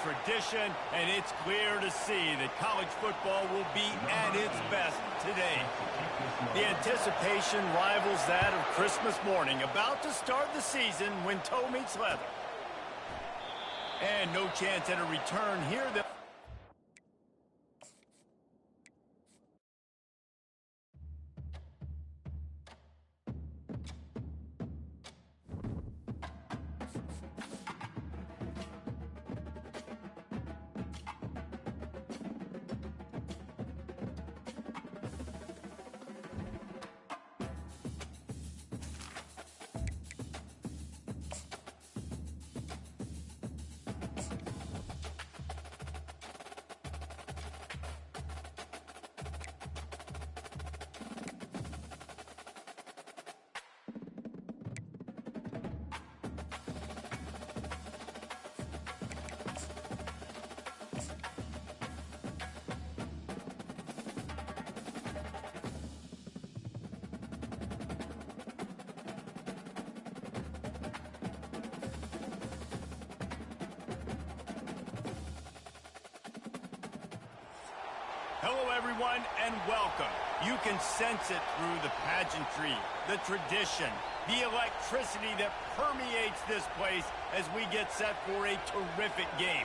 tradition, and it's clear to see that college football will be at its best today. The anticipation rivals that of Christmas morning, about to start the season when toe meets leather. And no chance at a return here. Hello, everyone, and welcome. You can sense it through the pageantry, the tradition, the electricity that permeates this place as we get set for a terrific game.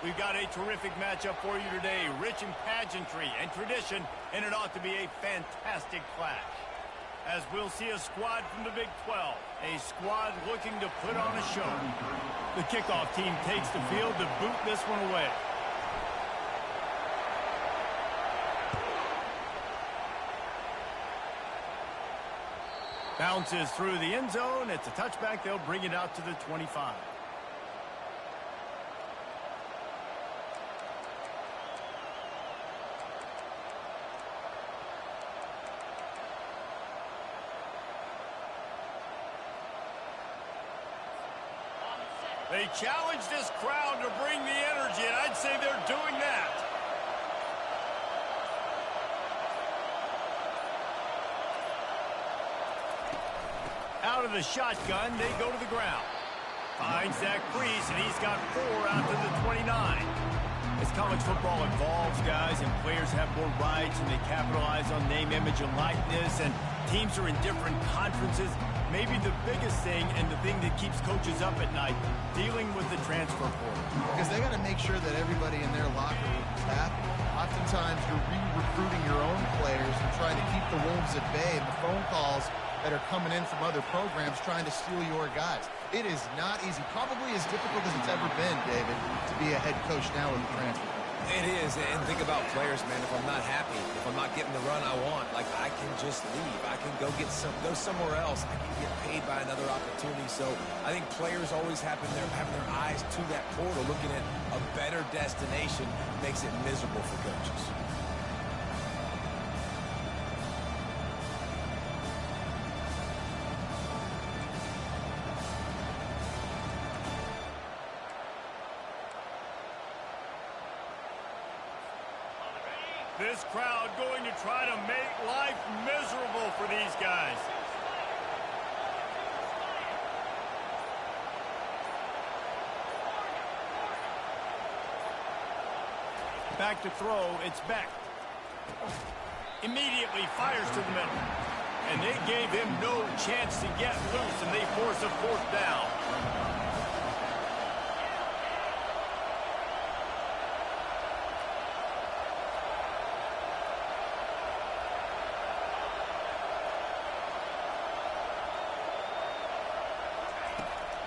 We've got a terrific matchup for you today, rich in pageantry and tradition, and it ought to be a fantastic clash. As we'll see a squad from the Big 12, a squad looking to put on a show. The kickoff team takes the field to boot this one away. Bounces through the end zone. It's a touchback. They'll bring it out to the 25. They challenge this crowd to bring the energy, and I'd say they're doing that. Out of the shotgun, they go to the ground. Finds that crease, and he's got 4 out to the 29. As college football evolves, guys, and players have more rights, and they capitalize on name, image, and likeness, and teams are in different conferences, maybe the biggest thing and the thing that keeps coaches up at night, dealing with the transfer portal. Because they got to make sure that everybody in their locker room is happy. Oftentimes, you're re-recruiting your own players and trying to keep the wolves at bay, and the phone calls that are coming in from other programs trying to steal your guys. It is not easy. Probably as difficult as it's ever been, David, to be a head coach now with the transfer. It is, and think about players, man. If I'm not happy, if I'm not getting the run I want, like, I can just leave. I can go somewhere else. I can get paid by another opportunity. So I think players always having their eyes to that portal, looking at a better destination, makes it miserable for coaches. This crowd going to try to make life miserable for these guys. Back to throw, it's Beck. Immediately fires to the middle. And they gave him no chance to get loose, and they force a 4th down.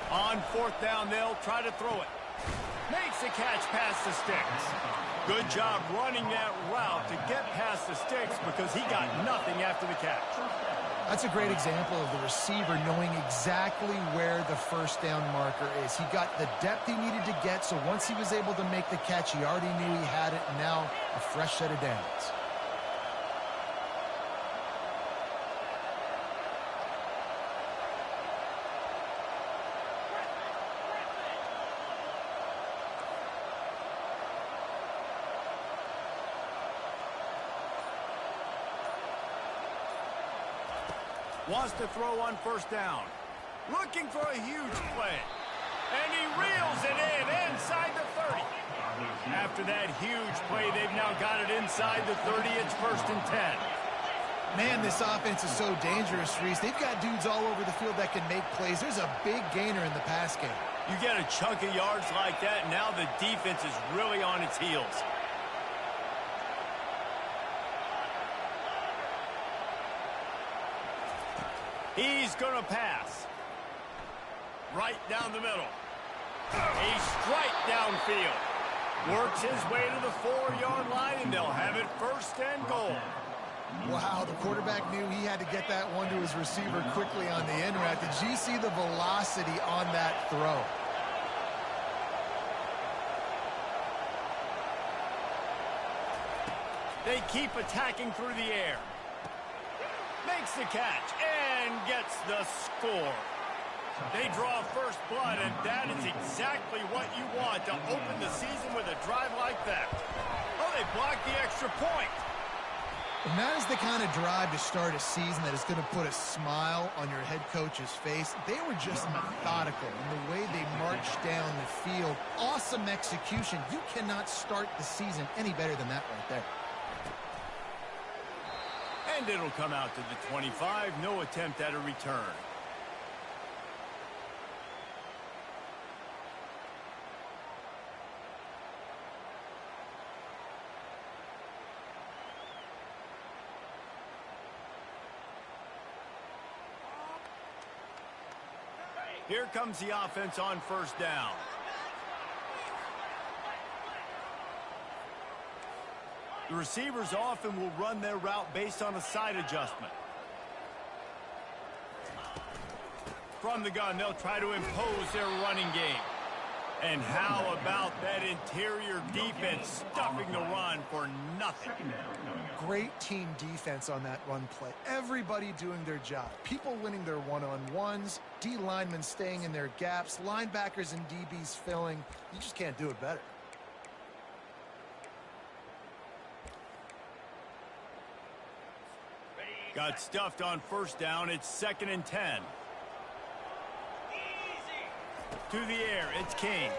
On 4th down, they'll try to throw it. Makes the catch past the sticks. Good job running that route to get past the sticks because he got nothing after the catch. That's a great example of the receiver knowing exactly where the 1st down marker is. He got the depth he needed to get, so once he was able to make the catch, he already knew he had it, and now a fresh set of downs. Wants to throw on 1st down. Looking for a huge play. And he reels it in inside the 30. after that huge play. They've now got it inside the 30. It's 1st and 10. Man, this offense is so dangerous, Reese. They've got dudes all over the field that can make plays. There's a big gainer in the pass game. You get a chunk of yards like that, and now the defense is really on its heels. He's going to pass. Right down the middle. A strike downfield. Works his way to the 4-yard line, and they'll have it 1st and goal. Wow, the quarterback knew he had to get that one to his receiver quickly on the in route. Did you see the velocity on that throw? They keep attacking through the air. Makes the catch and gets the score. They draw first blood, and that is exactly what you want to open the season with a drive like that. Oh, they blocked the extra point. And that is the kind of drive to start a season that is going to put a smile on your head coach's face. They were just methodical in the way they marched down the field. Awesome execution. You cannot start the season any better than that right there. And it'll come out to the 25. No attempt at a return. Here comes the offense on 1st down. The receivers often will run their route based on a side adjustment. From the gun, they'll try to impose their running game. And how about that interior defense stuffing the run for nothing? Great team defense on that run play. Everybody doing their job. People winning their one-on-ones, D linemen staying in their gaps, linebackers and DBs filling. You just can't do it better. Got stuffed on 1st down. It's 2nd and 10. To the air, it's King.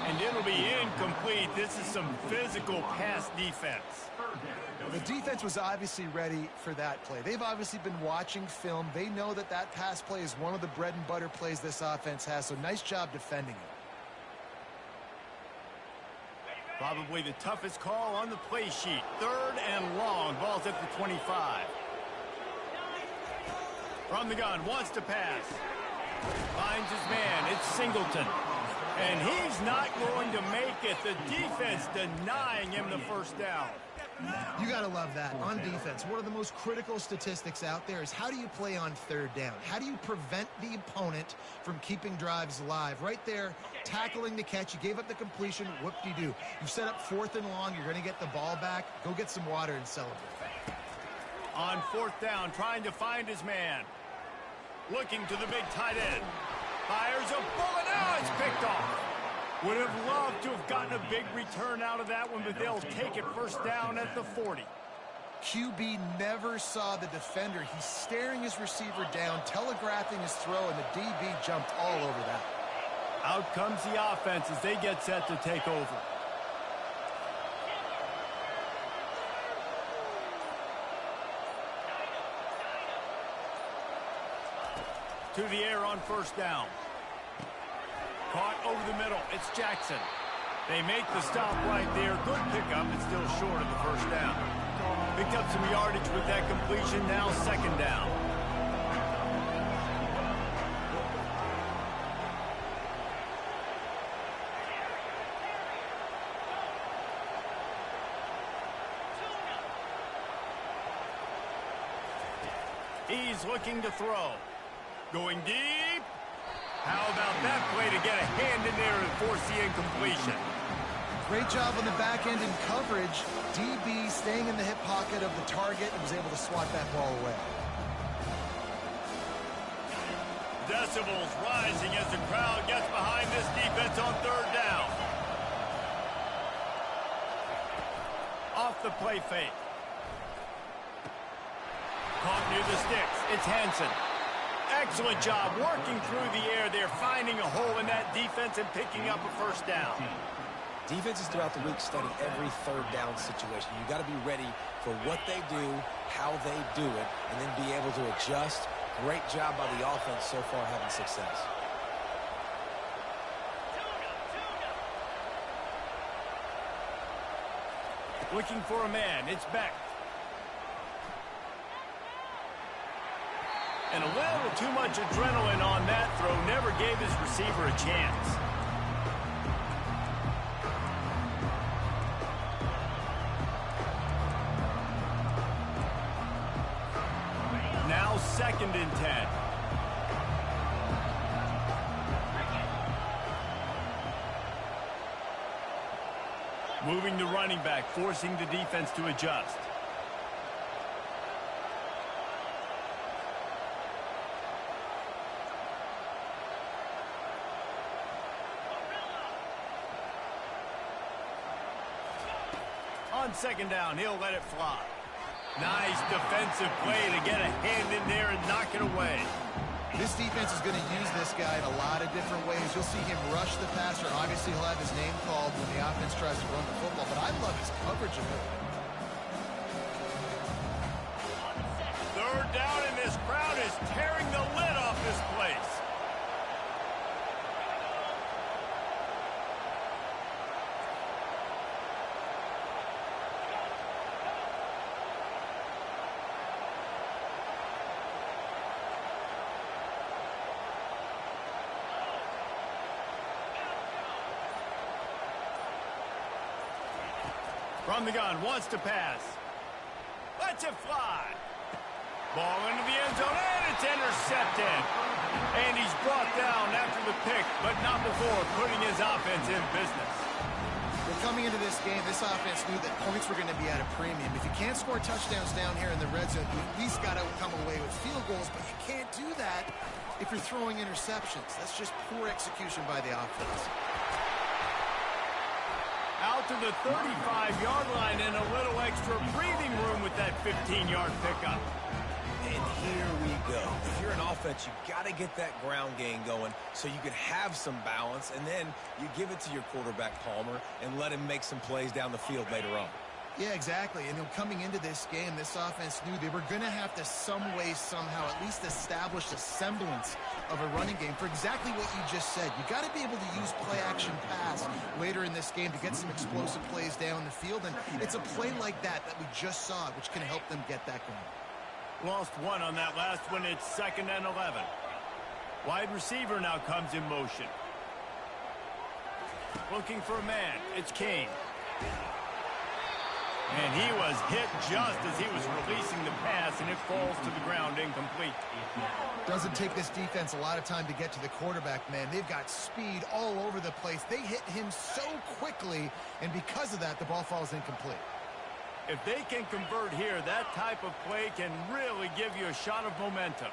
And it'll be incomplete. This is some physical pass defense. The defense was obviously ready for that play. They've obviously been watching film. They know that that pass play is one of the bread and butter plays this offense has, so nice job defending it. Probably the toughest call on the play sheet. 3rd and long. Ball's at the 25. From the gun, wants to pass. Finds his man. It's Singleton. And he's not going to make it. The defense denying him the 1st down. You got to love that. On defense, one of the most critical statistics out there is how do you play on 3rd down? How do you prevent the opponent from keeping drives alive? Right there, tackling the catch. You gave up the completion. Whoop-de-doo. You set up 4th and long. You're going to get the ball back. Go get some water and celebrate. On 4th down, trying to find his man. Looking to the big tight end. Fires a bullet. Now it's picked off. Would have loved to have gotten a big return out of that one, but they'll take it 1st down at the 40. QB never saw the defender. He's staring his receiver down, telegraphing his throw, and the DB jumped all over that. Out comes the offense as they get set to take over. To the air on 1st down. Caught over the middle. It's Jackson. They make the stop right there. Good pickup. It's still short of the 1st down. Picked up some yardage with that completion. Now 2nd down. He's looking to throw. Going deep. How about that play to get a hand in there and force the incompletion? Great job on the back end in coverage. DB staying in the hip pocket of the target and was able to swat that ball away. Decibels rising as the crowd gets behind this defense on 3rd down. Off the play fake. Caught near the sticks. It's Hansen. Excellent job working through the air there, finding a hole in that defense and picking up a first down. Defenses throughout the week study every third down situation. You got to be ready for what they do, how they do it, and then be able to adjust. Great job by the offense so far having success. Looking for a man. It's Beck. And a little too much adrenaline on that throw. Never gave his receiver a chance. Now 2nd and 10. Moving the running back, forcing the defense to adjust. On 2nd down, he'll let it fly. Nice defensive play to get a hand in there and knock it away. This defense is going to use this guy in a lot of different ways. You'll see him rush the passer. Obviously, he'll have his name called when the offense tries to run the football, but I love his coverage of it. 3rd down, and this crowd is tearing the lid off this place. From the gun, wants to pass. Lets it fly. Ball into the end zone, and it's intercepted. And he's brought down after the pick, but not before putting his offense in business. Well, coming into this game, this offense knew that points were going to be at a premium. If you can't score touchdowns down here in the red zone, you at least got to come away with field goals, but you can't do that if you're throwing interceptions. That's just poor execution by the offense. Out to the 35-yard line and a little extra breathing room with that 15-yard pickup. And here we go. If you're an offense, you got to get that ground game going so you can have some balance, and then you give it to your quarterback, Palmer, and let him make some plays down the field later on. Yeah, exactly. And coming into this game, this offense knew they were going to have to some way, somehow, at least establish a semblance of a running game for exactly what you just said. You got to be able to use play-action pass later in this game to get some explosive plays down the field. And it's a play like that we just saw, which can help them get that going. Lost one on that last one. It's 2nd and 11. Wide receiver now comes in motion. Looking for a man. It's Kane. And he was hit just as he was releasing the pass, and it falls to the ground incomplete. Doesn't take this defense a lot of time to get to the quarterback, man. They've got speed all over the place. They hit him so quickly, and because of that, the ball falls incomplete. If they can convert here, that type of play can really give you a shot of momentum.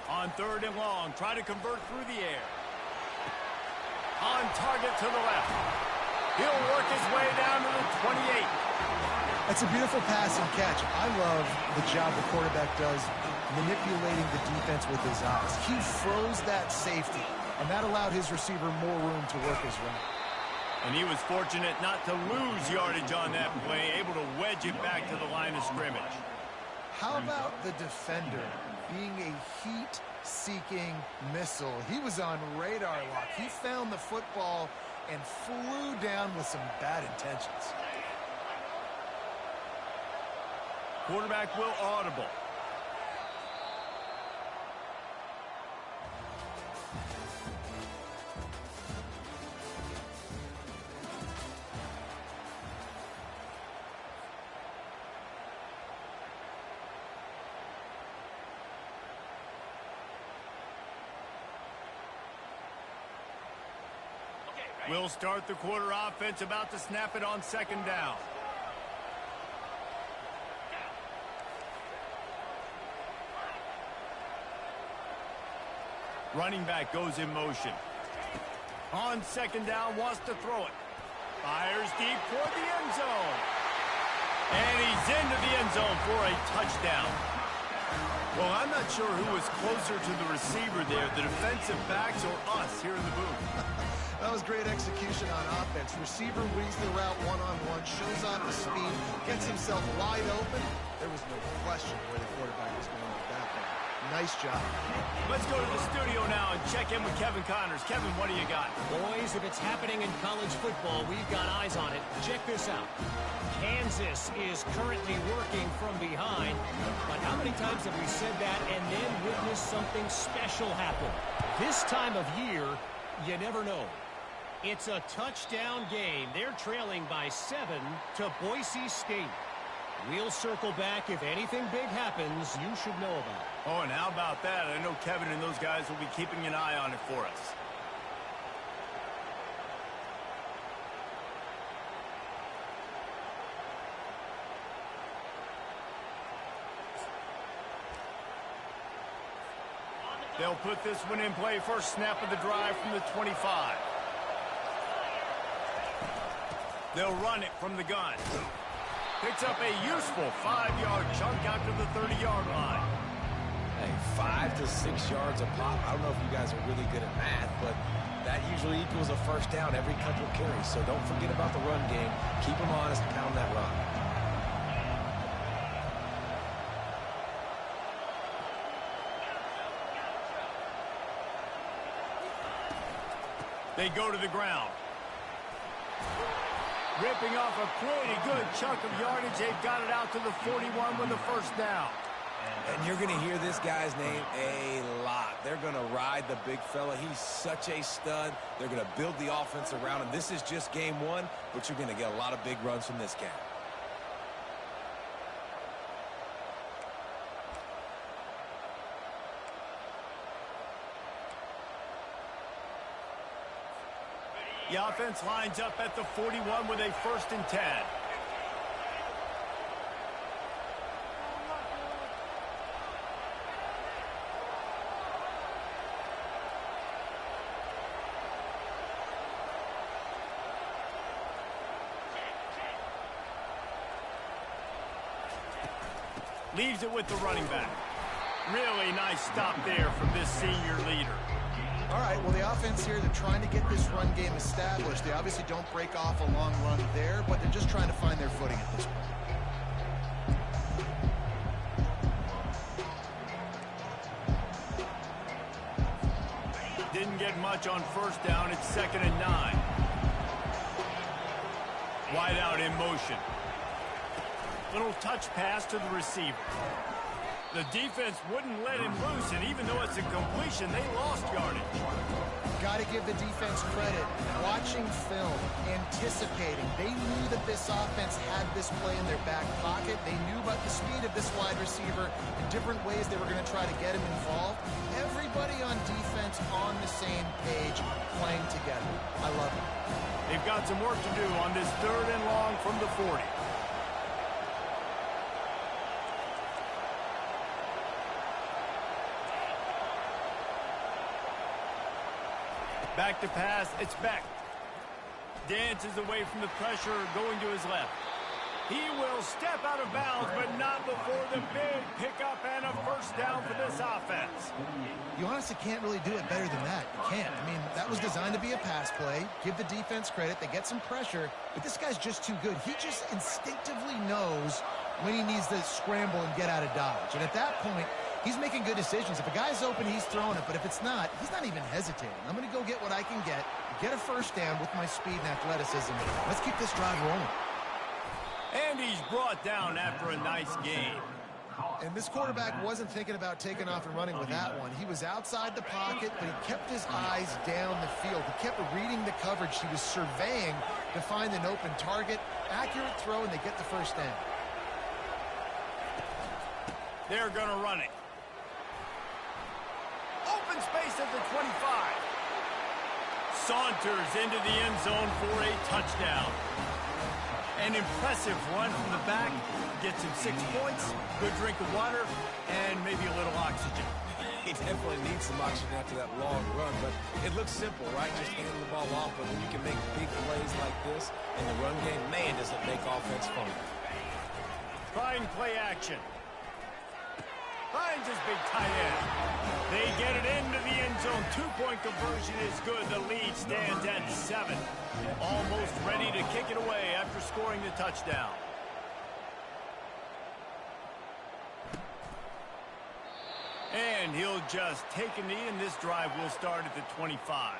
On 3rd and long, try to convert through the air. On target to the left. He'll work his way down to the 28. That's a beautiful pass and catch. I love the job the quarterback does manipulating the defense with his eyes. He froze that safety, and that allowed his receiver more room to work his route. And he was fortunate not to lose yardage on that play, able to wedge it back to the line of scrimmage. How about the defender being a heat-seeking missile? He was on radar lock. He found the football and flew down with some bad intentions. Quarterback will audible. We'll start the quarter offense, about to snap it on 2nd down. Running back goes in motion. On 2nd down, wants to throw it. Fires deep toward the end zone. And he's into the end zone for a touchdown. Well, I'm not sure who was closer to the receiver there, the defensive backs or us here in the booth. That was great execution on offense. Receiver reads the route one-on-one, shows off the speed, gets himself wide open. There was no question where the quarterback was going with that one. Nice job. Let's go to the studio now and check in with Kevin Connors. Kevin, what do you got? Boys, if it's happening in college football, we've got eyes on it. Check this out. Kansas is currently working from behind, but how many times have we said that and then witnessed something special happen? This time of year, you never know. It's a touchdown game. They're trailing by 7 to Boise State. We'll circle back. If anything big happens, you should know about it. Oh, and how about that? I know Kevin and those guys will be keeping an eye on it for us. They'll put this one in play. First snap of the drive from the 25. They'll run it from the gun. Picks up a useful 5-yard chunk out to the 30-yard line. Hey, 5 to 6 yards a pop. I don't know if you guys are really good at math, but that usually equals a first down every couple of carries. So don't forget about the run game. Keep them honest, pound that rock. They go to the ground. Ripping off a pretty good chunk of yardage. They've got it out to the 41 with the first down. And you're going to hear this guy's name a lot. They're going to ride the big fella. He's such a stud. They're going to build the offense around him. This is just game one, but you're going to get a lot of big runs from this guy. The offense lines up at the 41 with a 1st and 10. Leaves it with the running back. Really nice stop there from this senior leader. All right, well, the offense here, they're trying to get this run game established. They obviously don't break off a long run there, but they're just trying to find their footing at this point. Didn't get much on first down. It's 2nd and 9. Wide out in motion. Little touch pass to the receiver. The defense wouldn't let him loose, and even though it's a completion, they lost yardage. Got to give the defense credit. Watching film, anticipating. They knew that this offense had this play in their back pocket. They knew about the speed of this wide receiver and different ways they were going to try to get him involved. Everybody on defense on the same page, playing together. I love it. They've got some work to do on this 3rd and long from the 40. Back to pass, it's Beck. Dances away from the pressure, going to his left. He will step out of bounds, but not before the big pickup and a first down for this offense. You honestly can't really do it better than that. You can't. I mean, that was designed to be a pass play. Give the defense credit. They get some pressure, but this guy's just too good. He just instinctively knows when he needs to scramble and get out of dodge. And at that point, he's making good decisions. If a guy's open, he's throwing it. But if it's not, he's not even hesitating. I'm going to go get what I can get a first down with my speed and athleticism. Let's keep this drive rolling. And he's brought down after a nice game. And this quarterback wasn't thinking about taking off and running with that one. He was outside the pocket, but he kept his eyes down the field. He kept reading the coverage. He was surveying to find an open target. Accurate throw, and they get the first down. They're going to run it. Open space at the 25. Saunters into the end zone for a touchdown. An impressive run from the back. Gets him 6 points, good drink of water, and maybe a little oxygen. He definitely needs some oxygen after that long run, but it looks simple, right? Just hand the ball off, but when you can make big plays like this in the run game, man, does it make offense fun. Trying play action. Finds his big tight end. They get it into the end zone. Two-point conversion is good. The lead stands at 7. Almost ready to kick it away after scoring the touchdown. And he'll just take a knee, and this drive will start at the 25.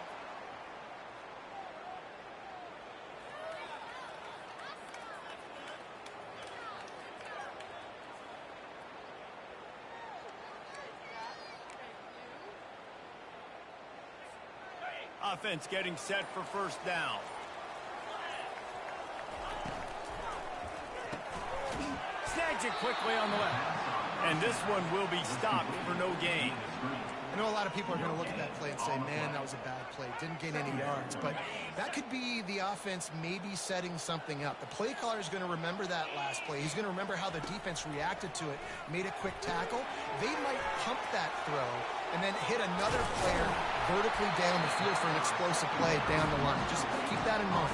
Offense getting set for first down. Snags it quickly on the left. And this one will be stopped for no gain. I know a lot of people are going to look at that play and say, man, that was a bad play. Didn't gain any yards. But that could be the offense maybe setting something up. The play caller is going to remember that last play. He's going to remember how the defense reacted to it, made a quick tackle. They might pump that throw and then hit another player vertically down the field for an explosive play down the line. Just keep that in mind.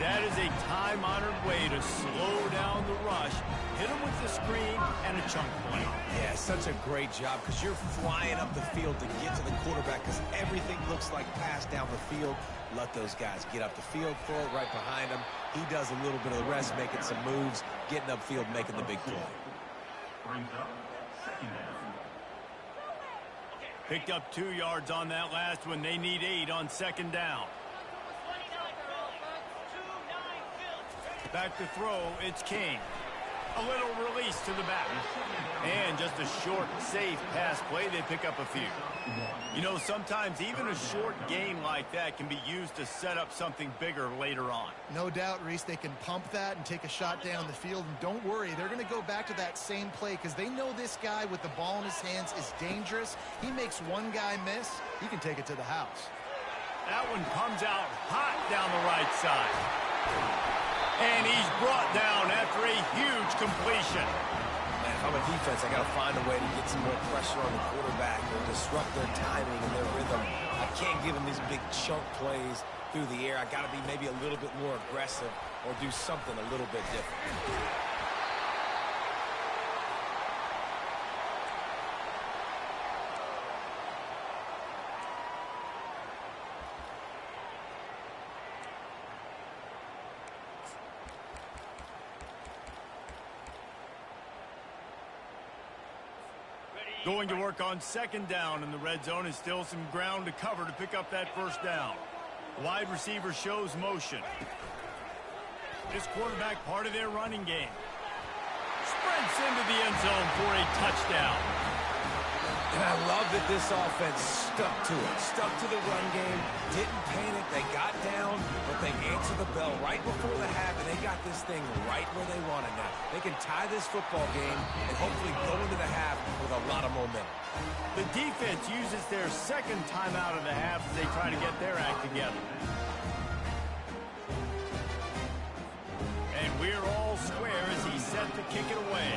That is a time-honored way to slow down the rush, hit him with the screen, and a chunk play. Yeah, such a great job because you're flying up the field to get to the quarterback because everything looks like pass down the field. Let those guys get up the field, throw it right behind him. He does a little bit of the rest, making some moves, getting upfield, making the big play. Picked up 2 yards on that last one. They need 8 on second down. Back to throw, it's King. A little release to the back. And just a short, safe pass play, they pick up a few. You know, sometimes even a short game like that can be used to set up something bigger later on. No doubt, Reese, they can pump that and take a shot down the field. And don't worry, they're going to go back to that same play because they know this guy with the ball in his hands is dangerous. He makes one guy miss, he can take it to the house. That one comes out hot down the right side. And he's brought down after a huge completion. Man, if I'm a defense, I got to find a way to get some more pressure on the quarterback or disrupt their timing and their rhythm. I can't give them these big chunk plays through the air. I got to be maybe a little bit more aggressive or do something a little bit different. Going to work on second down in the red zone is still some ground to cover to pick up that first down. Wide receiver shows motion. This quarterback part of their running game. Sprints into the end zone for a touchdown. And I love that this offense stuck to it. Stuck to the run game. Didn't panic. They got down, but they answered the bell right before the half, and they got this thing right where they want it now. They can tie this football game and hopefully go into the half with a lot of momentum. The defense uses their second time out of the half as they try to get their act together. And we're all square as he's set to kick it away.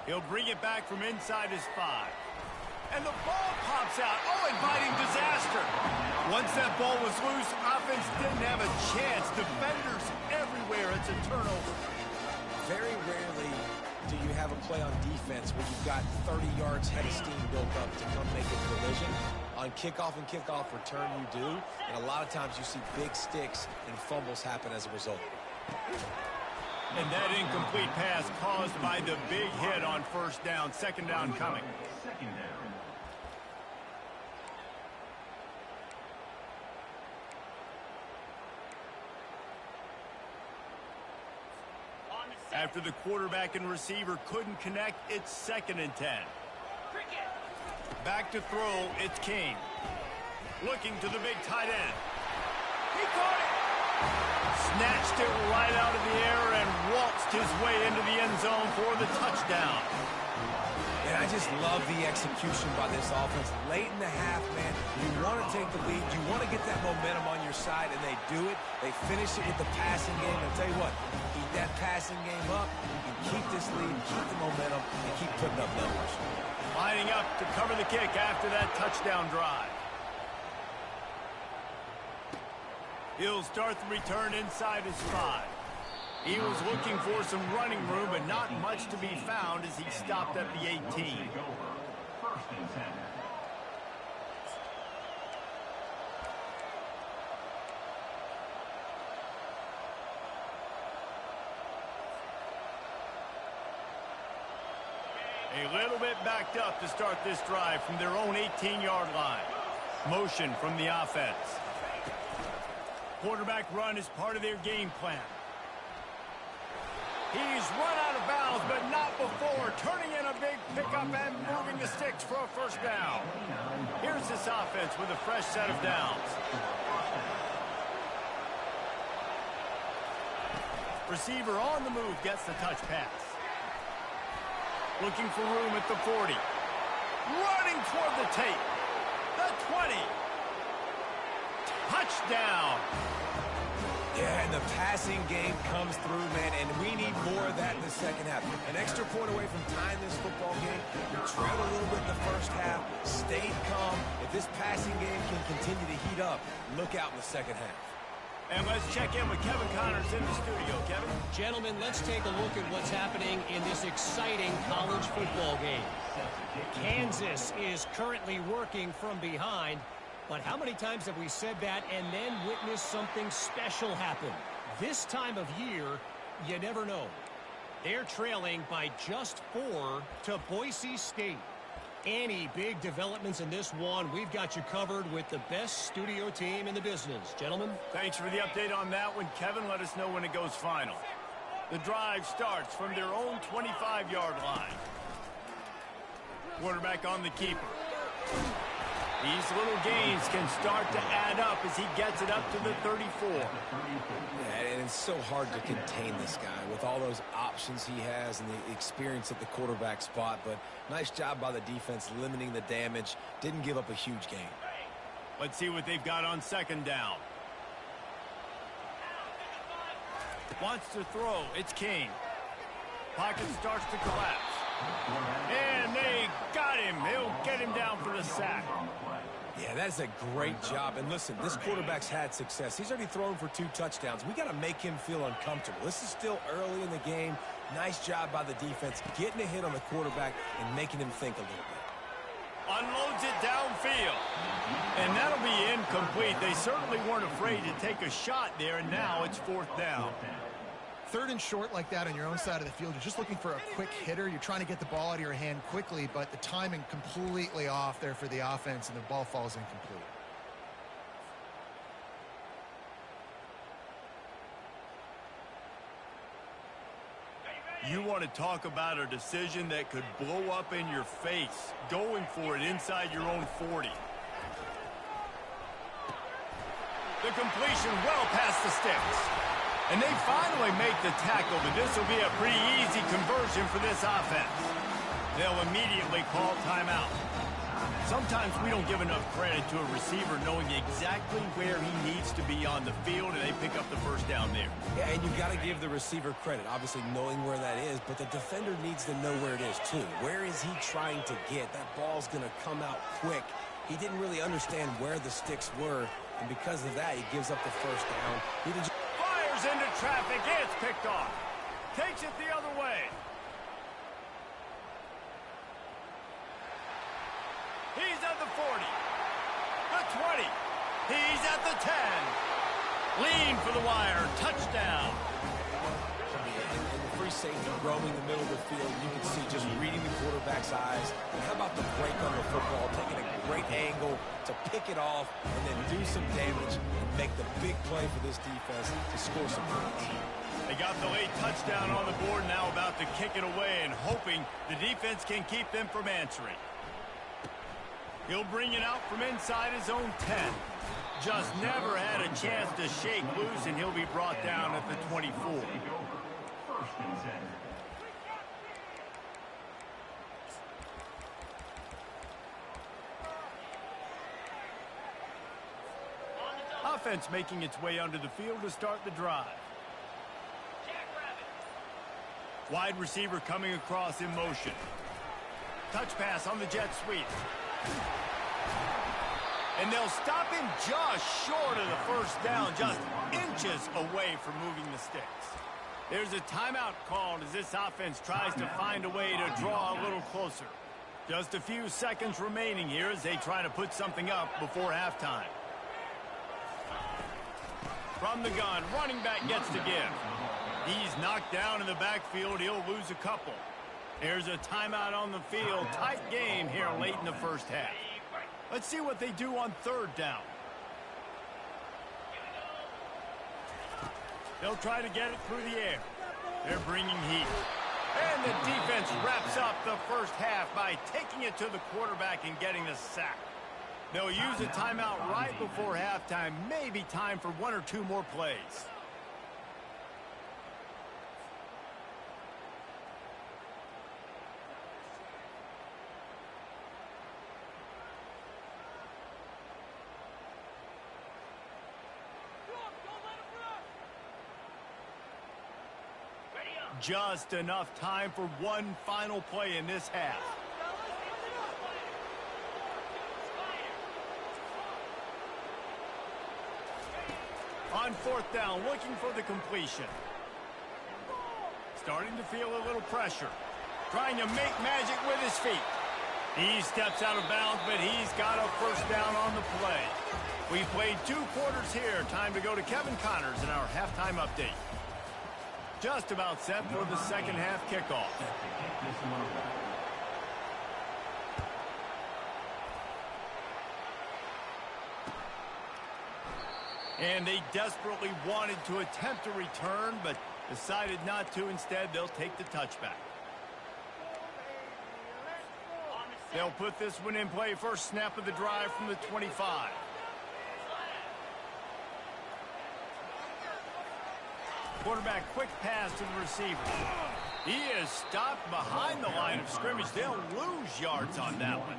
He'll bring it back from inside his 5. And the ball pops out. Oh, inviting disaster. Once that ball was loose, offense didn't have a chance. Defenders everywhere. It's a turnover. Very rarely do you have a play on defense where you've got 30 yards head of steam built up to come make a collision. On kickoff and kickoff return, you do. And a lot of times you see big sticks and fumbles happen as a result. And that incomplete pass caused by the big hit on first down. Second down coming. After the quarterback and receiver couldn't connect, it's 2nd and 10. Back to throw, it's King. Looking to the big tight end. He caught it! Snatched it right out of the air and waltzed his way into the end zone for the touchdown. And I just love the execution by this offense. Late in the half, man, you want to take the lead. You want to get that momentum on your side, and they do it. They finish it with the passing game. I'll tell you what, keep that passing game up. You can keep this lead, keep the momentum, and keep putting up numbers. Lining up to cover the kick after that touchdown drive. He'll start the return inside his 5. He was looking for some running room, but not much to be found as he stopped at the 18. A little bit backed up to start this drive from their own 18-yard line. Motion from the offense. Quarterback run is part of their game plan. He's run out of bounds, but not before. Turning in a big pickup and moving the sticks for a first down. Here's this offense with a fresh set of downs. Receiver on the move gets the touch pass. Looking for room at the 40. Running toward the tape. The 20. Touchdown. Yeah, and the passing game comes through, man, and we need more of that in the second half. An extra point away from tying this football game. We trailed a little bit in the first half, stayed calm. If this passing game can continue to heat up, look out in the second half. And let's check in with Kevin Connors in the studio. Kevin? Gentlemen, let's take a look at what's happening in this exciting college football game. Kansas is currently working from behind. But how many times have we said that and then witnessed something special happen? This time of year, you never know. They're trailing by just 4 to Boise State. Any big developments in this one, we've got you covered with the best studio team in the business. Gentlemen? Thanks for the update on that one, Kevin. Let us know when it goes final. The drive starts from their own 25-yard line. Quarterback on the keeper. These little gains can start to add up as he gets it up to the 34. Yeah, and it's so hard to contain this guy with all those options he has and the experience at the quarterback spot. But nice job by the defense limiting the damage. Didn't give up a huge gain. Let's see what they've got on second down. Wants to throw. It's King. Pocket starts to collapse. And they got him. He'll get him down for the sack. Yeah, that's a great job. And listen, this quarterback's had success. He's already thrown for 2 touchdowns. We got to make him feel uncomfortable. This is still early in the game. Nice job by the defense, getting a hit on the quarterback and making him think a little bit. Unloads it downfield. And that'll be incomplete. They certainly weren't afraid to take a shot there, and now it's 4th down. 3rd and short like that on your own side of the field. You're just looking for a quick hitter. You're trying to get the ball out of your hand quickly, but the timing completely off there for the offense, and the ball falls incomplete. You want to talk about a decision that could blow up in your face, going for it inside your own 40. The completion well past the sticks. And they finally make the tackle, but this will be a pretty easy conversion for this offense. They'll immediately call timeout. Sometimes we don't give enough credit to a receiver knowing exactly where he needs to be on the field, and they pick up the first down there. Yeah, and you've got to give the receiver credit, obviously knowing where that is, but the defender needs to know where it is too. Where is he trying to get? That ball's going to come out quick. He didn't really understand where the sticks were, and because of that, he gives up the first down. Fires into traffic. It's picked off. Takes it the other way. He's at the 40. The 20. He's at the 10. Lean for the wire. Touchdown. And the free safety roaming the middle of the field, you can see just reading the quarterback's eyes. And how about the break on the football, taking a great angle to pick it off and then do some damage and make the big play for this defense to score some points. They got the late touchdown on the board, now about to kick it away and hoping the defense can keep them from answering. He'll bring it out from inside his own 10. Just never had a chance to shake loose, and he'll be brought down at the 24. offense making its way onto the field to start the drive. Wide receiver coming across in motion. Touch pass on the jet sweep. And they'll stop him just short of the first down, just inches away from moving the sticks. There's a timeout called as this offense tries to find a way to draw a little closer. Just a few seconds remaining here as they try to put something up before halftime. From the gun, running back gets to give. He's knocked down in the backfield. He'll lose a couple. There's a timeout on the field. Tight game here late in the first half. Let's see what they do on third down. They'll try to get it through the air. They're bringing heat. And the defense wraps up the first half by taking it to the quarterback and getting the sack. They'll use a timeout right before halftime. Maybe time for one or two more plays. Just enough time for one final play in this half. On fourth down, looking for the completion. Starting to feel a little pressure. Trying to make magic with his feet. He steps out of bounds, but he's got a first down on the play. We've played 2 quarters here. Time to go to Kevin Connors in our halftime update. Just about set for the second half kickoff. And they desperately wanted to attempt a return, but decided not to. Instead, they'll take the touchback. They'll put this one in play. First snap of the drive from the 25. Quarterback, quick pass to the receiver. He is stopped behind the line of scrimmage. They'll lose yards on that one.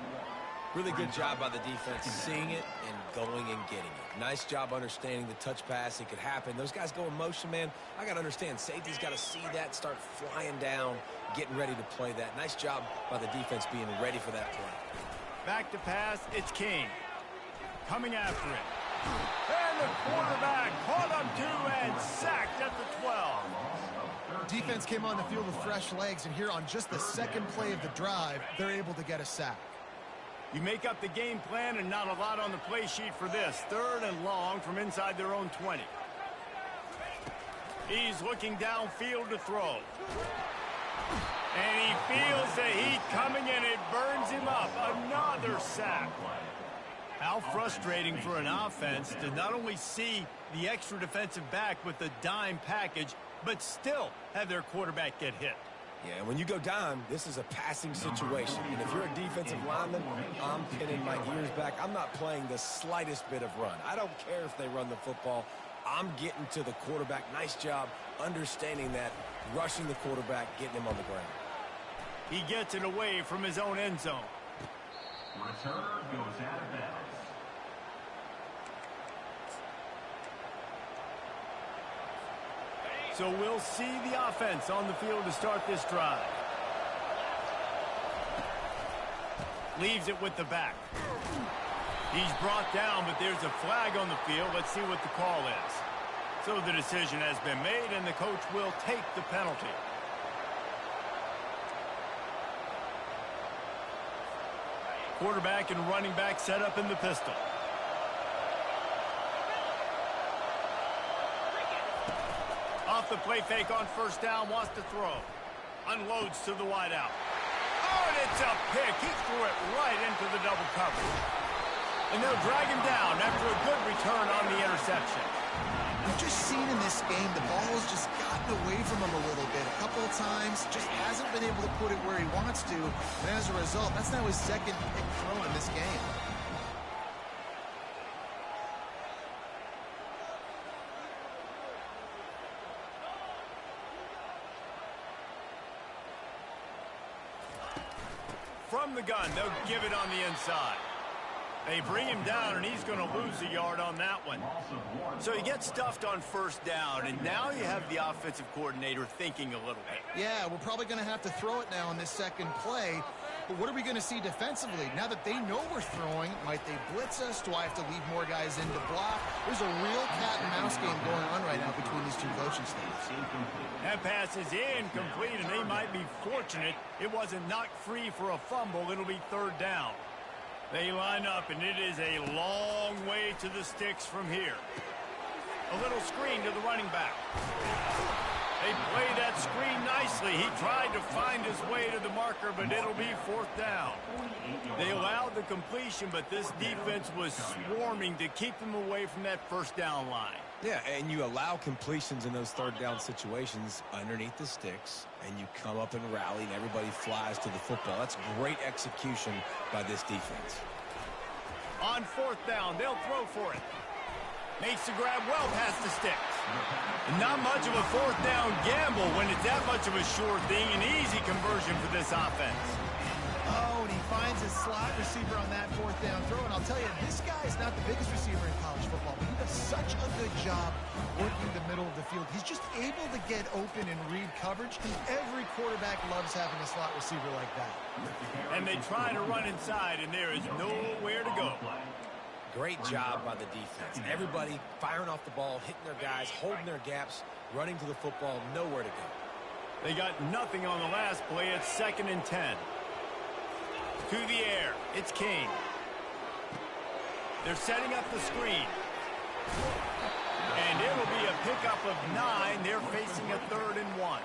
Really good job by the defense seeing it and going and getting it. Nice job understanding the touch pass. It could happen. Those guys go in motion, man. I got to understand. Safety's got to see that, start flying down, getting ready to play that. Nice job by the defense being ready for that play. Back to pass. It's King. Coming after it. And the quarterback caught up to and sacked at the 12. Defense came on the field with fresh legs, and here on just the second play of the drive, they're able to get a sack. You make up the game plan and not a lot on the play sheet for this. Third and long from inside their own 20. He's looking downfield to throw. And he feels the heat coming and it burns him up. Another sack. How frustrating for an offense to not only see the extra defensive back with the dime package, but still have their quarterback get hit. Yeah, when you go down, this is a passing situation. And if you're a defensive lineman, I'm pinning my ears back. I'm not playing the slightest bit of run. I don't care if they run the football. I'm getting to the quarterback. Nice job understanding that, rushing the quarterback, getting him on the ground. He gets it away from his own end zone. Return goes out of bounds. So we'll see the offense on the field to start this drive. Leaves it with the back. He's brought down, but there's a flag on the field. Let's see what the call is. So the decision has been made, and the coach will take the penalty. Quarterback and running back set up in the pistol. Off the play fake on first down, wants to throw. Unloads to the wideout. Oh, and it's a pick. He threw it right into the double coverage. And they'll drag him down after a good return on the interception. We've just seen in this game the ball has just gotten away from him a little bit. A couple of times, just hasn't been able to put it where he wants to. And as a result, that's now his second pick thrown in this game. From the gun, they'll give it on the inside. They bring him down, and he's going to lose a yard on that one. So he gets stuffed on first down, and now you have the offensive coordinator thinking a little bit. Yeah, we're probably going to have to throw it now in this second play. But what are we going to see defensively? Now that they know we're throwing, might they blitz us? Do I have to leave more guys in to block? There's a real cat and mouse game going on right now between these two coaching staffs. That pass is incomplete, and they might be fortunate it wasn't knocked free for a fumble. It'll be third down. They line up, and it is a long way to the sticks from here. A little screen to the running back. They play that screen nicely. He tried to find his way to the marker, but it'll be fourth down. They allowed the completion, but this defense was swarming to keep them away from that first down line. Yeah, and you allow completions in those third down situations underneath the sticks, and you come up and rally, and everybody flies to the football. That's great execution by this defense. On fourth down, they'll throw for it. Makes the grab well past the sticks. Not much of a fourth down gamble when it's that much of a sure thing. An easy conversion for this offense. Oh, and he finds his slot receiver on that fourth down throw. And I'll tell you, this guy is not the biggest receiver in college football, but he does such a good job working the middle of the field. He's just able to get open and read coverage, and every quarterback loves having a slot receiver like that. And they try to run inside, and there is nowhere to go. Great job by the defense. Everybody firing off the ball, hitting their guys, holding their gaps, running to the football, nowhere to go. They got nothing on the last play. It's 2nd and 10. To the air. It's King. They're setting up the screen. And it'll be a pickup of 9. They're facing a 3rd and 1.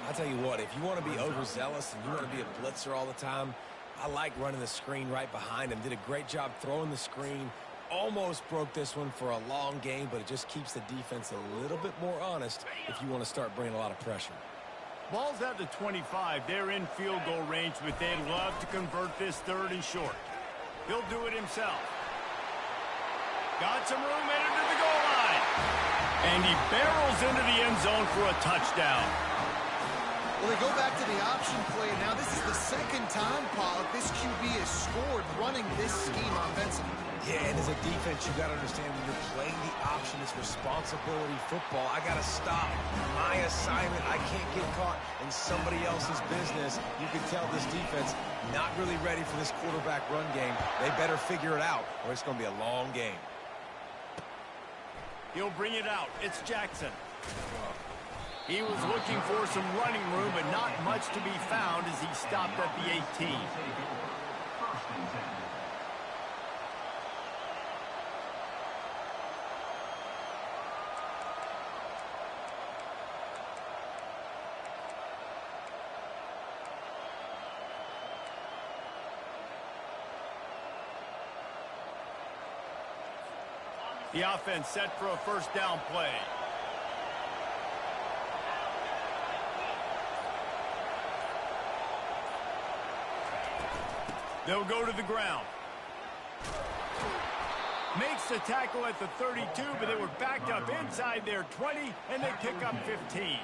I'll tell you what, if you want to be overzealous and you want to be a blitzer all the time, I like running the screen right behind him. Did a great job throwing the screen. Almost broke this one for a long game, but it just keeps the defense a little bit more honest if you want to start bringing a lot of pressure. Ball's at the 25. They're in field goal range, but they'd love to convert this 3rd and short. He'll do it himself. Got some room headed to the goal line. And he barrels into the end zone for a touchdown. Well, they go back to the option play. Now, this is the second time, Pollock, this QB has scored running this scheme offensively. Yeah, and as a defense, you got to understand when you're playing the option, it's responsibility football. I got to stop my assignment. I can't get caught in somebody else's business. You can tell this defense not really ready for this quarterback run game. They better figure it out, or it's going to be a long game. He'll bring it out. It's Jackson. He was looking for some running room, but not much to be found as he stopped at the 18. The offense set for a first down play. They'll go to the ground. Makes the tackle at the 32, but they were backed up inside their 20, and they pick up 15.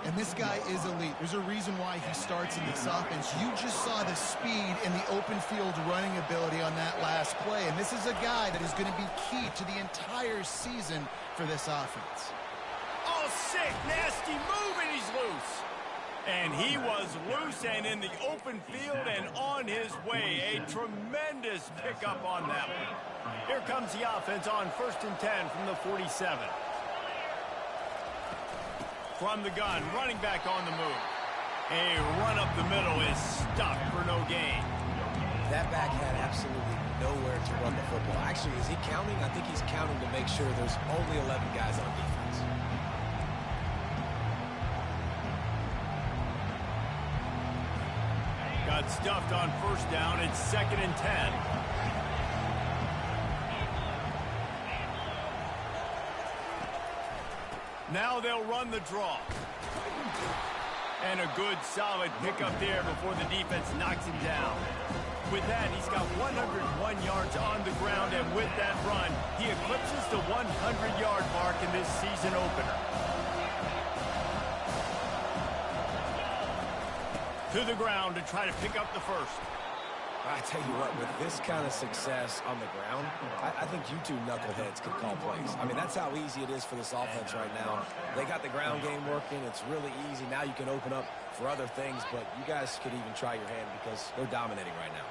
And this guy is elite. There's a reason why he starts in this offense. You just saw the speed and the open field running ability on that last play. And this is a guy that is going to be key to the entire season for this offense. Oh, sick, nasty move, and he's loose. And he was loose and in the open field and on his way. A tremendous pickup on that one. Here comes the offense on 1st and 10 from the 47. From the gun, running back on the move. A run up the middle is stuck for no gain. That back had absolutely nowhere to run the football. Actually, is he counting? I think he's counting to make sure there's only 11 guys on defense. Got stuffed on first down. It's 2nd and 10. Now they'll run the draw. And a good, solid pickup there before the defense knocks him down. With that, he's got 101 yards on the ground, and with that run, he eclipses the 100-yard mark in this season opener. To the ground to try to pick up the first. I tell you what, with this kind of success on the ground, I think you two knuckleheads can call plays. I mean, that's how easy it is for this offense right now. They got the ground game working. It's really easy. Now you can open up for other things, but you guys could even try your hand because they're dominating right now.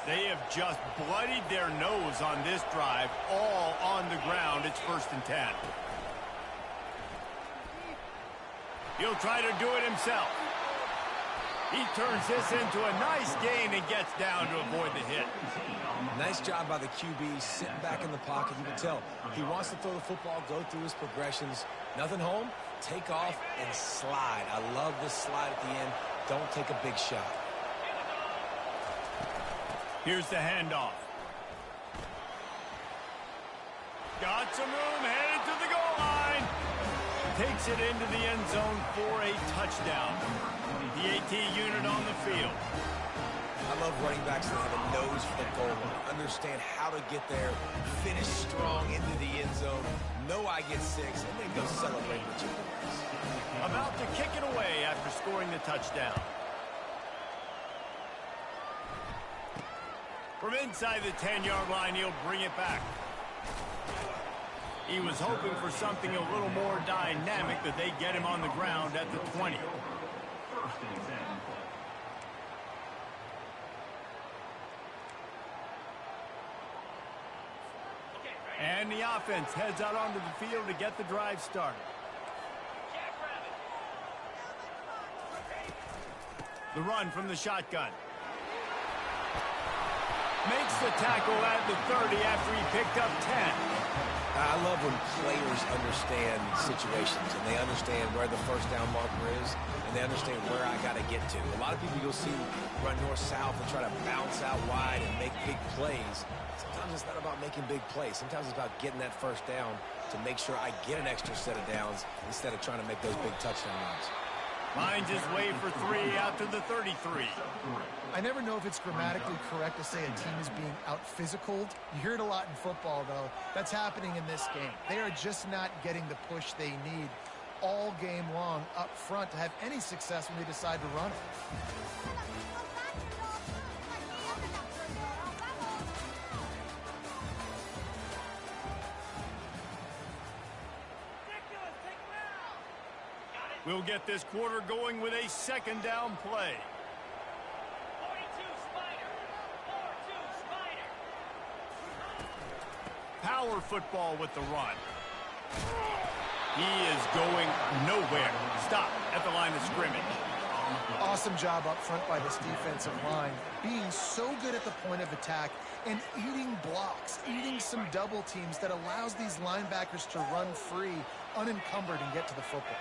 They have just bloodied their nose on this drive, all on the ground. It's 1st and 10. He'll try to do it himself. He turns this into a nice gain and gets down to avoid the hit. Nice job by the QB, sitting back in the pocket. You can tell he wants to throw the football, go through his progressions. Nothing home, take off and slide. I love this slide at the end. Don't take a big shot. Here's the handoff. Got some room, headed to the goal line. Takes it into the end zone for a touchdown. The AT unit on the field. I love running backs that have a nose for the goal line. Understand how to get there, finish strong into the end zone, know I get 6, and then go celebrate with you. About to kick it away after scoring the touchdown. From inside the 10-yard line, he'll bring it back. He was hoping for something a little more dynamic, but they get him on the ground at the 20. And the offense heads out onto the field to get the drive started. The run from the shotgun. Makes the tackle at the 30 after he picked up 10. I love when players understand situations and they understand where the first down marker is and they understand where I got to get to. A lot of people you'll see run north-south and try to bounce out wide and make big plays. Sometimes it's not about making big plays. Sometimes it's about getting that first down to make sure I get an extra set of downs instead of trying to make those big touchdown runs. Finds his way for 3 out to the 33. I never know if it's grammatically correct to say a team is being out-physicaled. You hear it a lot in football, though. That's happening in this game. They are just not getting the push they need all game long up front to have any success when they decide to run it. We'll get this quarter going with a 2nd down play. 42 Spider. 4-2 Spider. Power football with the run. He is going nowhere. Stop at the line of scrimmage. Awesome job up front by this defensive line, being so good at the point of attack and eating blocks, eating some double teams that allows these linebackers to run free, unencumbered, and get to the football.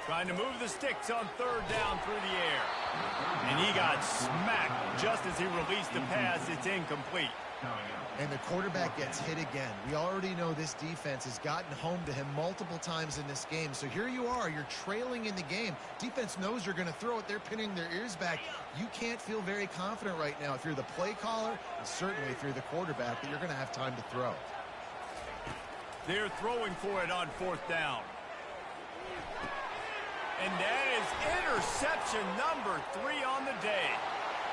Trying to move the sticks on 3rd down through the air. And he got smacked just as he released the pass. It's incomplete. And the quarterback gets hit again. We already know this defense has gotten home to him multiple times in this game. So here you are, you're trailing in the game. Defense knows you're going to throw it. They're pinning their ears back. You can't feel very confident right now if you're the play caller, and certainly if you're the quarterback, that you're going to have time to throw. They're throwing for it on 4th down. And that is interception number 3 on the day.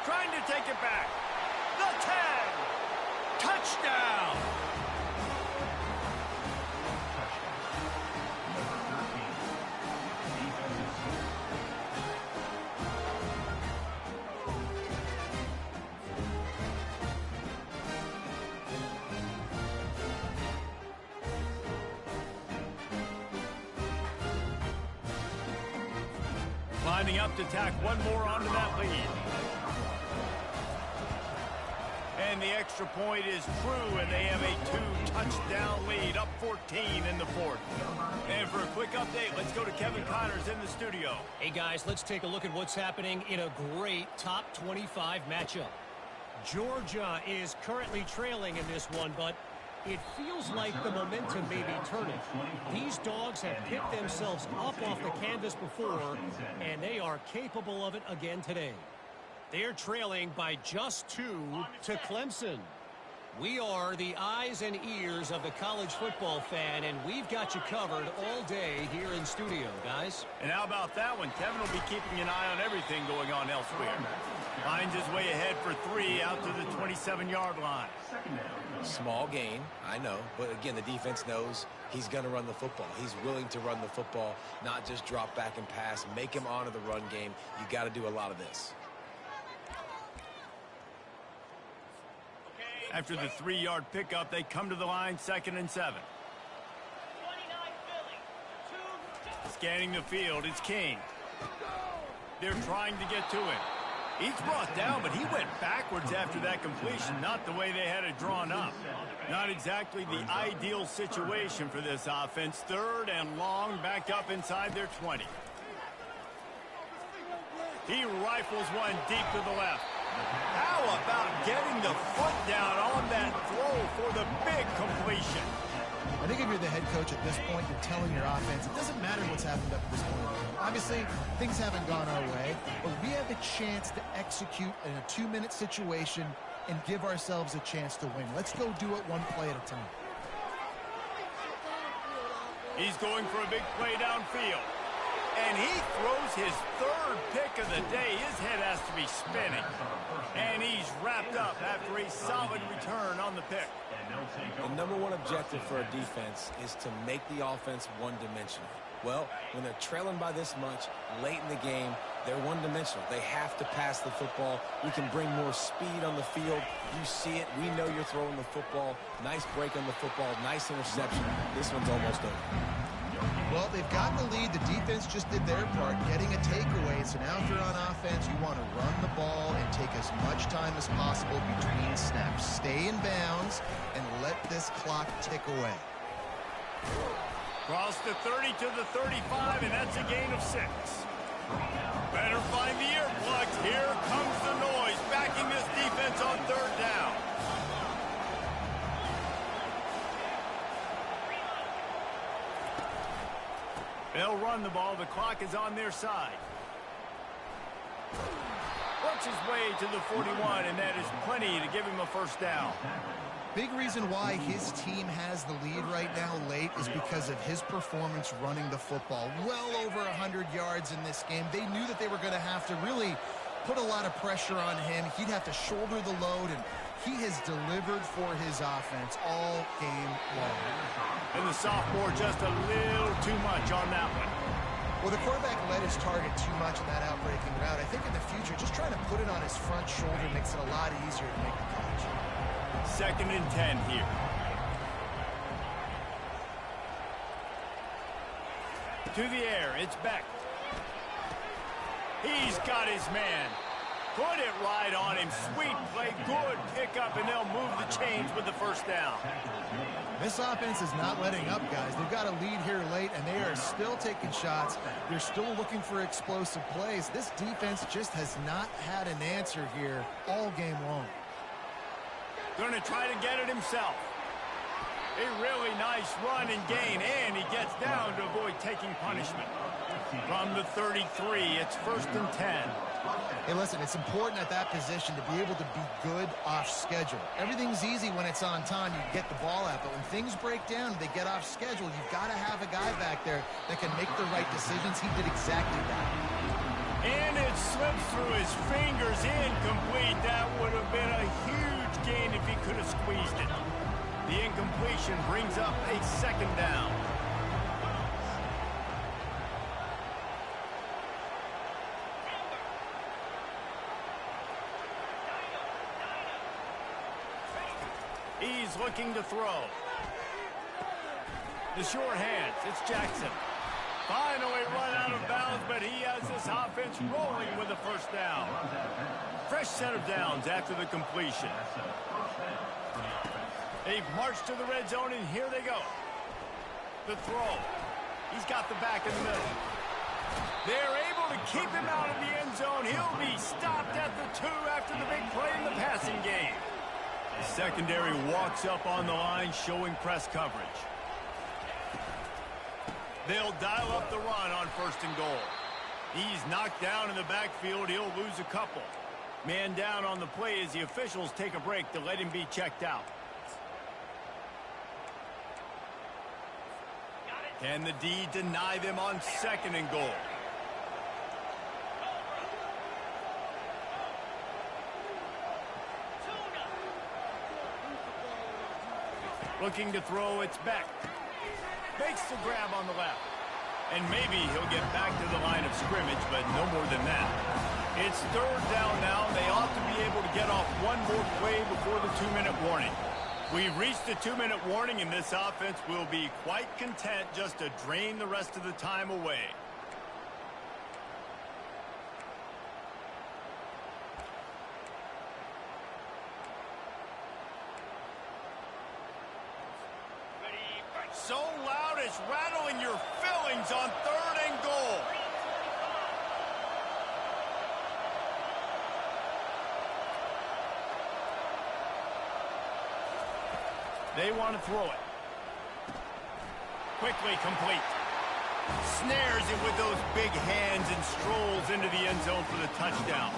Trying to take it back. The 10. Touchdown. Lining up to tack one more onto that lead. And the extra point is true, and they have a 2-touchdown lead, up 14 in the 4th. And for a quick update, let's go to Kevin Connors in the studio. Hey, guys, let's take a look at what's happening in a great top 25 matchup. Georgia is currently trailing in this one, but it feels like the momentum may be turning. These dogs have picked themselves up off the canvas before, and they are capable of it again today. They're trailing by just 2 to Clemson. We are the eyes and ears of the college football fan, and we've got you covered all day here in studio, guys. And how about that one? Kevin will be keeping an eye on everything going on elsewhere. Finds his way ahead for 3 out to the 27-yard line. Small gain, I know, but again, the defense knows he's going to run the football. He's willing to run the football, not just drop back and pass, make him honor the run game. You got to do a lot of this. After the 3-yard pickup, they come to the line, 2nd and 7. Scanning the field, it's King. They're trying to get to him. He's brought down, but he went backwards after that completion, not the way they had it drawn up. Not exactly the ideal situation for this offense. 3rd and long, back up inside their 20. He rifles one deep to the left. How about getting the foot down on that throw for the big completion? I think if you're the head coach at this point, you're telling your offense, it doesn't matter what's happened up to this point. Obviously, things haven't gone our way, but we have a chance to execute in a 2-minute situation and give ourselves a chance to win. Let's go do it one play at a time. He's going for a big play downfield. And he throws his 3rd pick of the day. His head has to be spinning. And he's wrapped up after a solid return on the pick. The number one objective for a defense is to make the offense one-dimensional. Well, when they're trailing by this much late in the game, they're one-dimensional. They have to pass the football. We can bring more speed on the field. You see it. We know you're throwing the football. Nice break on the football. Nice interception. This one's almost over. Well, they've got the lead. The defense just did their part, getting a takeaway. So now if you're on offense, you want to run the ball and take as much time as possible between snaps. Stay in bounds and let this clock tick away. Cross the 30 to the 35, and that's a gain of 6. Better find the earplugs. Here comes the noise, backing this defense on 3rd down. They'll run the ball. The clock is on their side. Works his way to the 41, and that is plenty to give him a 1st down. Big reason why his team has the lead right now late is because of his performance running the football. Well over 100 yards in this game. They knew that they were going to have to really put a lot of pressure on him. He'd have to shoulder the load, and he has delivered for his offense all game long. And the sophomore just a little too much on that one. Well, the quarterback let his target too much in that outbreaking route. I think in the future, just trying to put it on his front shoulder makes it a lot easier to make the catch. 2nd and 10 here. To the air, it's Beck. He's got his man. Put it right on him. Sweet play, good pickup, and they'll move the chains with the 1st down. This offense is not letting up, guys. They've got a lead here late, and they are still taking shots. They're still looking for explosive plays. This defense just has not had an answer here all game long. Going to try to get it himself. A really nice run and gain, and he gets down to avoid taking punishment. From the 33, it's 1st and 10. Hey, listen, it's important at that position to be able to be good off schedule. Everything's easy when it's on time, you get the ball out, but when things break down, they get off schedule, you've got to have a guy back there that can make the right decisions. He did exactly that. And it slips through his fingers, incomplete. That would have been a huge gain if he could have squeezed it. The incompletion brings up a 2nd down. He's looking to throw. The short hands, it's Jackson. Finally run out of bounds, but he has this offense rolling with a 1st down. Fresh set of downs after the completion. They've marched to the red zone, and here they go. The throw. He's got the back in the middle. They're able to keep him out of the end zone. He'll be stopped at the 2 after the big play in the passing game. The secondary walks up on the line, showing press coverage. They'll dial up the run on 1st and goal. He's knocked down in the backfield. He'll lose a couple. Man down on the play as the officials take a break to let him be checked out. Can the D deny them on 2nd and goal? Looking to throw, it's back. Makes the grab on the left. And maybe he'll get back to the line of scrimmage, but no more than that. It's 3rd down now. They ought to be able to get off one more play before the 2-minute warning. We've reached the 2-minute warning, and this offense will be quite content just to drain the rest of the time away. So loud it's rattling your fillings on 3rd and goal. They want to throw it. Quickly complete. Snares it with those big hands and strolls into the end zone for the touchdown.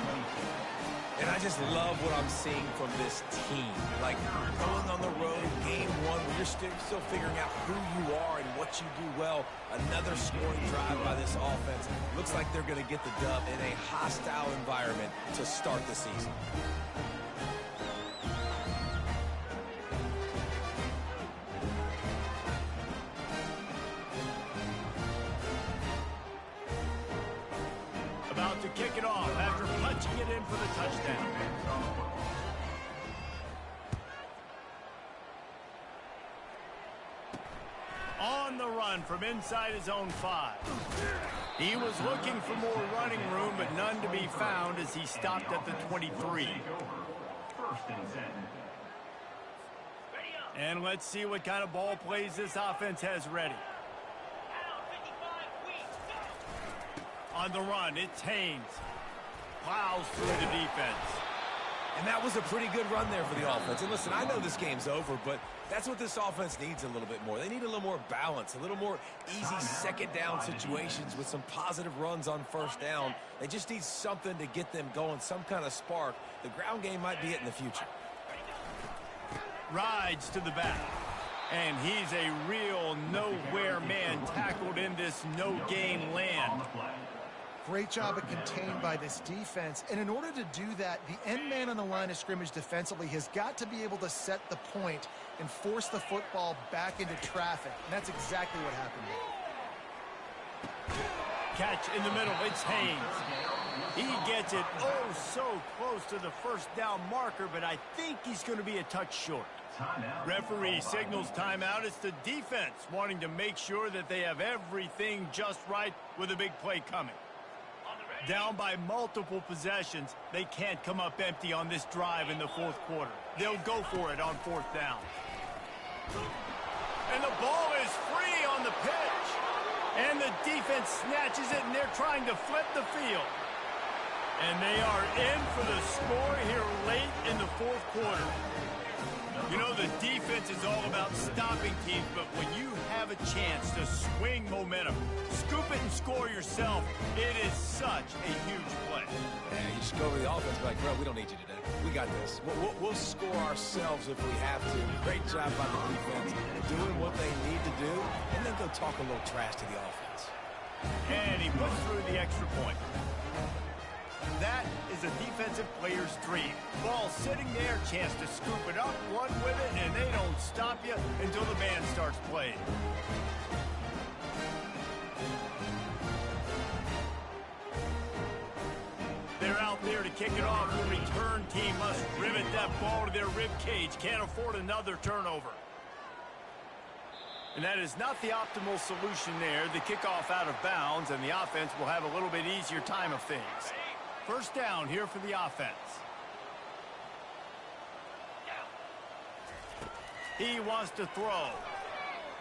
And I just love what I'm seeing from this team. Like, going on the road, game 1, where you're still figuring out who you are and what you do well. Another scoring drive by this offense. Looks like they're going to get the dub in a hostile environment to start the season. About to kick it off after punching it in for the touchdown. On the run from inside his own 5. He was looking for more running room, but none to be found as he stopped at the 23. And let's see what kind of ball plays this offense has ready. On the run, it's Haynes. Plows through the defense. And that was a pretty good run there for the offense. And listen, I know this game's over, but that's what this offense needs a little bit more. They need a little more balance, a little more easy 2nd down situations with some positive runs on 1st down. They just need something to get them going, some kind of spark. The ground game might be it in the future. Rides to the back. And he's a real nowhere man tackled in this no-gain land. Great job at contained by this defense. And in order to do that, the end man on the line of scrimmage defensively has got to be able to set the point and force the football back into traffic. And that's exactly what happened there. Catch in the middle, it's Haynes. He gets it oh so close to the 1st down marker, but I think he's going to be a touch short. Referee signals timeout. It's the defense wanting to make sure that they have everything just right with a big play coming. Down by multiple possessions, they can't come up empty on this drive in the 4th quarter. They'll go for it on 4th down. And the ball is free on the pitch. And the defense snatches it, and they're trying to flip the field. And they are in for the score here late in the 4th quarter. You know, the defense is all about stopping teams, but when you have a chance to swing momentum, scoop it and score yourself, it is such a huge play. Yeah, you just go over the offense like, bro, we don't need you today. We got this. We'll score ourselves if we have to. Great job by the defense, doing what they need to do, and then go talk a little trash to the offense. And he puts through the extra point. That is a defensive player's dream. Ball sitting there, chance to scoop it up, run with it, and they don't stop you until the band starts playing. They're out there to kick it off. The return team must rivet that ball to their rib cage. Can't afford another turnover. And that is not the optimal solution there. The kickoff out of bounds, and the offense will have a little bit easier time of things. 1st down here for the offense. He wants to throw.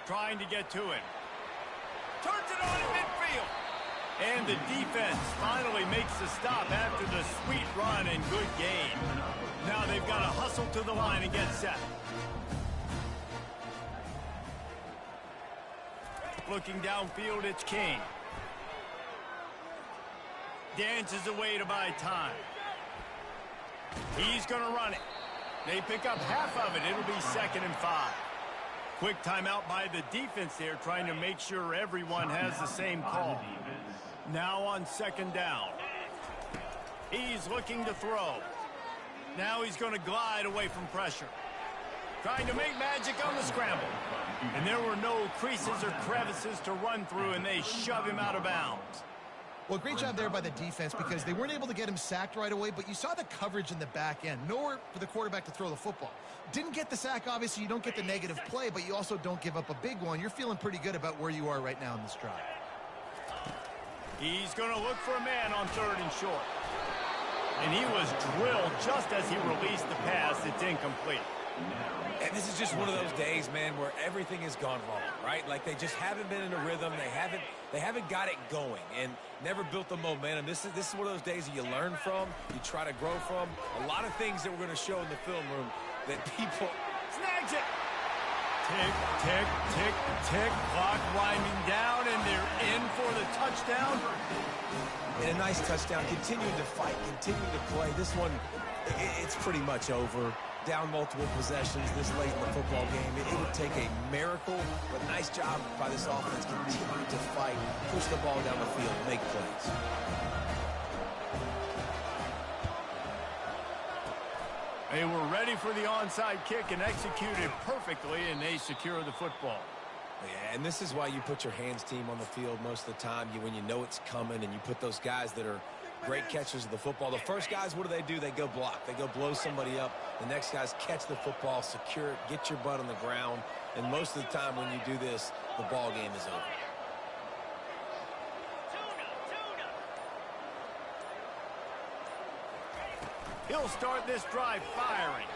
Trying to get to him. Turns it on in midfield. And the defense finally makes the stop after the sweet run and good gain. Now they've got to hustle to the line and get set. Looking downfield, it's King. Dances away to buy time. He's going to run it. They pick up half of it. It'll be 2nd and 5. Quick timeout by the defense there, trying to make sure everyone has the same call. Now on second down. He's looking to throw. Now he's going to glide away from pressure. Trying to make magic on the scramble. And there were no creases or crevices to run through, and they shove him out of bounds. Well, great job there by the defense because they weren't able to get him sacked right away, but you saw the coverage in the back end. Nowhere for the quarterback to throw the football. Didn't get the sack, obviously. You don't get the negative play, but you also don't give up a big one. You're feeling pretty good about where you are right now in this drive. He's going to look for a man on third and short. And he was drilled just as he released the pass. It's incomplete. And this is just one of those days, man, where everything has gone wrong, right? Like they just haven't been in a rhythm. They haven't got it going and never built the momentum. This is one of those days that you learn from, you try to grow from. A lot of things that we're going to show in the film room that people... Snags it! Tick, tick, tick, tick. Clock winding down, and they're in for the touchdown. And a nice touchdown. Continuing to fight, continuing to play. This one, it's pretty much over. Down multiple possessions this late in the football game. It would take a miracle, but nice job by this offense. Continue to fight, push the ball down the field, make plays. They were ready for the onside kick and executed perfectly, and they secure the football. Yeah, and this is why you put your hands team on the field most of the time. When you know it's coming, and you put those guys that are great catchers of the football. The first guys, what do? They go block. They go blow somebody up. The next guys catch the football, secure it, get your butt on the ground. And most of the time when you do this, the ball game is over. He'll start this drive firing.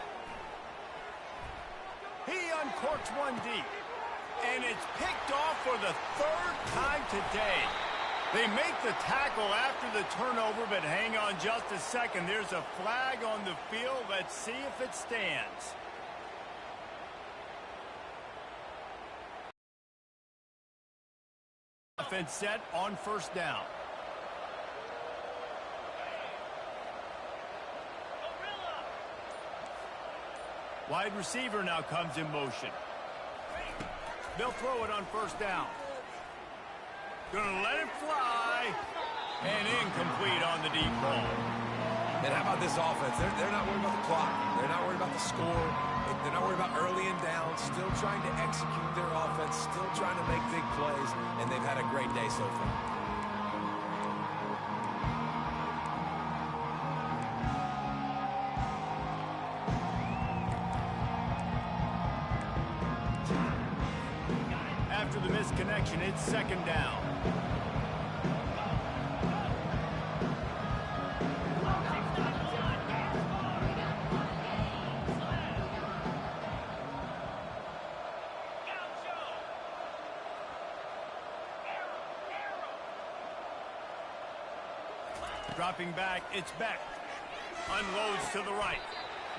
He uncorks one deep. And it's picked off for the third time today. They make the tackle after the turnover, but hang on just a second. There's a flag on the field. Let's see if it stands. Offense set on first down. Wide receiver now comes in motion. They'll throw it on first down. Gonna let it fly. And incomplete on the deep ball. And how about this offense? They're not worried about the clock. They're not worried about the score. They're not worried about early and down. Still trying to execute their offense. Still trying to make big plays. And they've had a great day so far. After the missed connection, it's second down. Dropping back, it's Beck. Unloads to the right.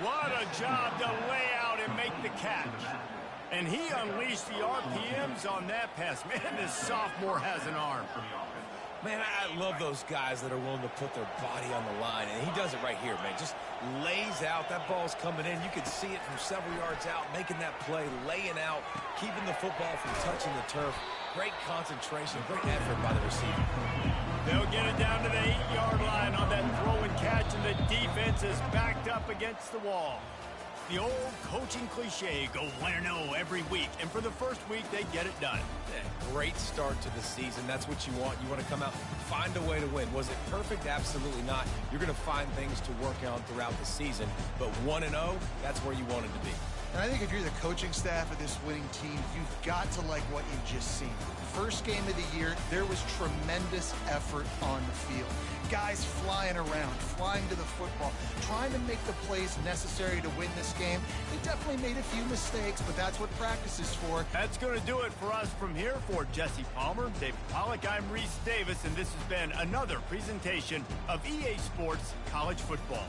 What a job to lay out and make the catch. And he unleashed the RPMs on that pass. Man, this sophomore has an arm. Man, I love those guys that are willing to put their body on the line. And he does it right here, man. Just lays out. That ball's coming in. You can see it from several yards out, making that play, laying out, keeping the football from touching the turf. Great concentration, great effort by the receiver. They'll get it down to the 8-yard line on that throw and catch, and the defense is backed up against the wall. The old coaching cliche, go 1-0 every week, and for the first week, they get it done. Yeah, great start to the season. That's what you want. You want to come out, find a way to win. Was it perfect? Absolutely not. You're going to find things to work on throughout the season, but 1-0, that's where you wanted to be. And I think if you're the coaching staff of this winning team, you've got to like what you've just seen. First game of the year, there was tremendous effort on the field. Guys flying around, flying to the football, trying to make the plays necessary to win this game. They definitely made a few mistakes, but that's what practice is for. That's going to do it for us from here. For Jesse Palmer, David Pollack, I'm Reese Davis, and this has been another presentation of EA Sports College Football.